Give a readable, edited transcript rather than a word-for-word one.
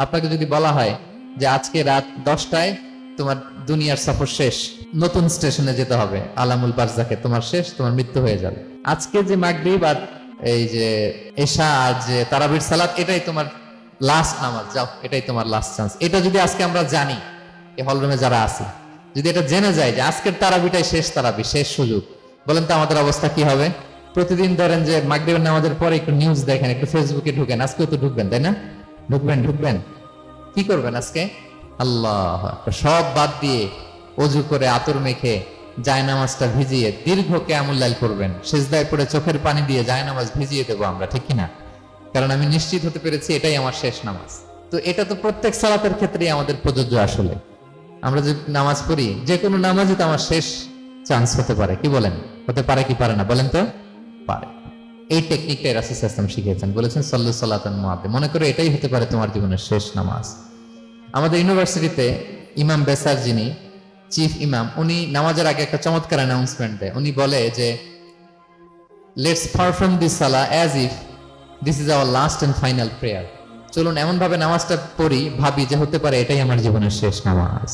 আপনাকে যদি বলা হয় যে আজকে রাত 10টায় তোমার দুনিয়ার সফর শেষ, নতুন স্টেশনে যেতে হবে, আলামুল বারজাকে, তোমার শেষ, তোমার মৃত্যু হয়ে যাবে। আজকে যে মাগরিব আর এই যে এশা আর যে তারাবির সালাত, এটাই তোমার লাস্ট নামাজ, যাও এটাই তোমার লাস্ট চান্স। এটা যদি আজকে আমরা জানি, এই হলরুমে যারা আছে, যদি এটা জেনে যায় যে আজকের তারাবিটাই শেষ তারাবি, শেষ সুযোগ, বলেন তো আমাদের অবস্থা কি হবে? প্রতিদিন ধরেন যে মাগরিবের নামাজের পরে একটু নিউজ দেখেন, একটু ফেসবুকে ঢুকেন, আজকেও তো ঢুকবেন তাই না? ঢুকবেন কি করবেন আজকে? আল্লাহ আকবার, সব বাদ দিয়ে অজু করে আতর মেখে জায়নামাজটা ভিজিয়ে দীর্ঘ কিয়ামুল লাইল করবেন, সিজদায় পড়ে চোখের পানি দিয়ে জায়নামাজ ভিজিয়ে দেবো আমরা, ঠিক কিনা? কারণ আমি নিশ্চিত হতে পেরেছি এটাই আমার শেষ নামাজ। তো এটা তো প্রত্যেক সালাতের ক্ষেত্রেই আমাদের প্রযোজ্য। আসলে আমরা যে নামাজ পড়ি, যে কোনো নামাজই তো আমার শেষ চান্স হতে পারে, কি বলেন? হতে পারে কি পারে না বলেন তো? পারে। এই টেকনিকটা রাসূল সাল্লাল্লাহু আলাইহি ওয়াসাল্লাম শিখিয়েছেন, বলেছেন সাল্লু সালাতান মুআদ্দে, মনে করো এটাই হতে পারে তোমার জীবনের শেষ নামাজ। আমাদের ইউনিভার্সিটিতে ইমাম বেসার, যিনি চিফ ইমাম, উনি নামাজের আগে একটা চমৎকার অ্যানাউন্সমেন্ট দেয়। উনি বলে যে লেটস পারফর্ম দিস সালাহ as if this is our last and final prayer. চলুন এমন ভাবে নামাজটা পড়ি, ভাবি যে হতে পারে এটাই আমার জীবনের শেষ নামাজ।